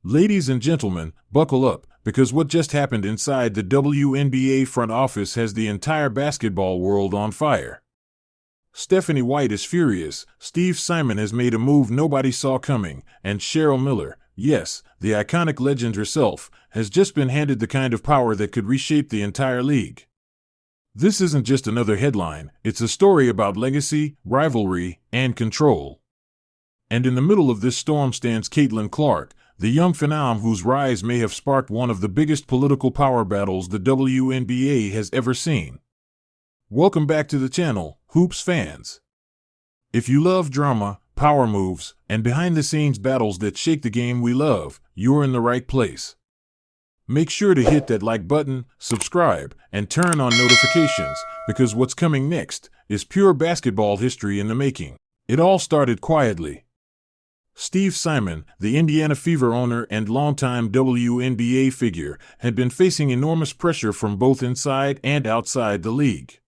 Ladies and gentlemen, buckle up, because what just happened inside the WNBA front office has the entire basketball world on fire. Stephanie White is furious, Steve Simon has made a move nobody saw coming, and Cheryl Miller, yes, the iconic legend herself, has just been handed the kind of power that could reshape the entire league. This isn't just another headline, it's a story about legacy, rivalry, and control. And in the middle of this storm stands Caitlin Clark, the young phenom whose rise may have sparked one of the biggest political power battles the WNBA has ever seen. Welcome back to the channel, Hoops fans. If you love drama, power moves, and behind-the-scenes battles that shake the game we love, you're in the right place. Make sure to hit that like button, subscribe, and turn on notifications, because what's coming next is pure basketball history in the making. It all started quietly. Steve Simon, the Indiana Fever owner and longtime WNBA figure, had been facing enormous pressure from both inside and outside the league.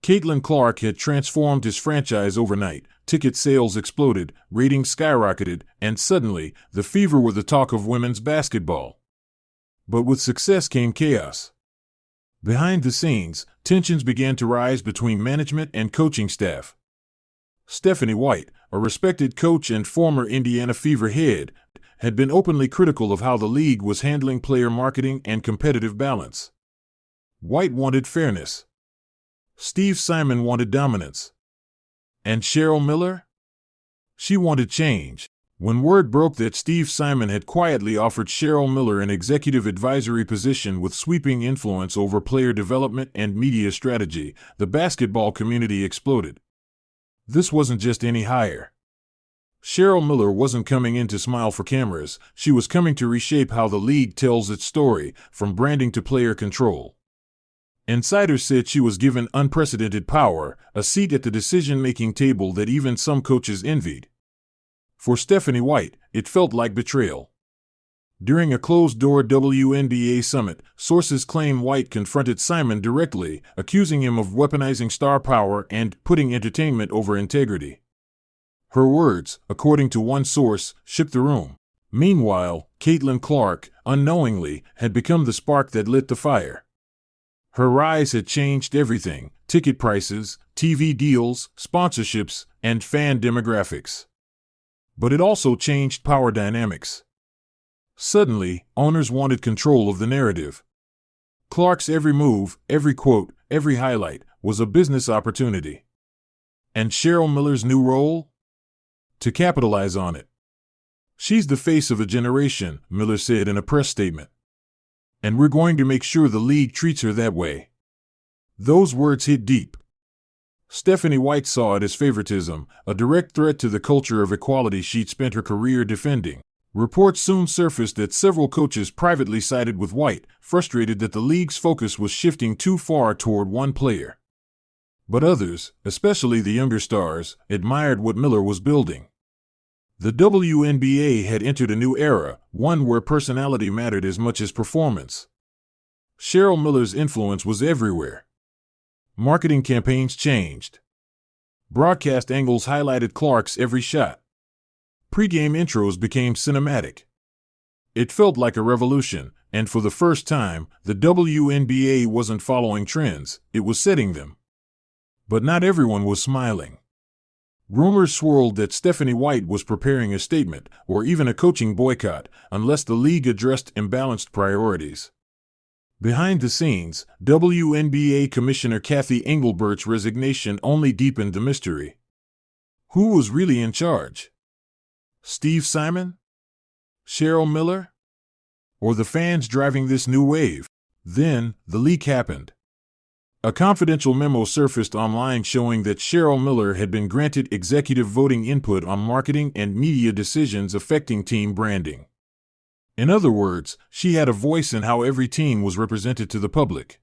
Caitlin Clark had transformed his franchise overnight, ticket sales exploded, ratings skyrocketed, and suddenly, the Fever were the talk of women's basketball. But with success came chaos. Behind the scenes, tensions began to rise between management and coaching staff. Stephanie White, a respected coach and former Indiana Fever head, had been openly critical of how the league was handling player marketing and competitive balance. White wanted fairness. Steve Simon wanted dominance. And Cheryl Miller? She wanted change. When word broke that Steve Simon had quietly offered Cheryl Miller an executive advisory position with sweeping influence over player development and media strategy, the basketball community exploded. This wasn't just any hire. Cheryl Miller wasn't coming in to smile for cameras, she was coming to reshape how the league tells its story, from branding to player control. Insiders said she was given unprecedented power, a seat at the decision-making table that even some coaches envied. For Stephanie White, it felt like betrayal. During a closed-door WNBA summit, sources claim White confronted Simon directly, accusing him of weaponizing star power and putting entertainment over integrity. Her words, according to one source, shook the room. Meanwhile, Caitlin Clark, unknowingly, had become the spark that lit the fire. Her rise had changed everything: ticket prices, TV deals, sponsorships, and fan demographics. But it also changed power dynamics. Suddenly, owners wanted control of the narrative. Clark's every move, every quote, every highlight, was a business opportunity. And Cheryl Miller's new role? To capitalize on it. She's the face of a generation, Miller said in a press statement. And we're going to make sure the league treats her that way. Those words hit deep. Stephanie White saw it as favoritism, a direct threat to the culture of equality she'd spent her career defending. Reports soon surfaced that several coaches privately sided with White, frustrated that the league's focus was shifting too far toward one player. But others, especially the younger stars, admired what Miller was building. The WNBA had entered a new era, one where personality mattered as much as performance. Cheryl Miller's influence was everywhere. Marketing campaigns changed. Broadcast angles highlighted Clark's every shot. Pre-game intros became cinematic. It felt like a revolution, and for the first time, the WNBA wasn't following trends, it was setting them. But not everyone was smiling. Rumors swirled that Stephanie White was preparing a statement, or even a coaching boycott, unless the league addressed imbalanced priorities. Behind the scenes, WNBA Commissioner Kathy Englebert's resignation only deepened the mystery. Who was really in charge? Steve Simon? Cheryl Miller? Or the fans driving this new wave? Then, the leak happened. A confidential memo surfaced online showing that Cheryl Miller had been granted executive voting input on marketing and media decisions affecting team branding. In other words, she had a voice in how every team was represented to the public.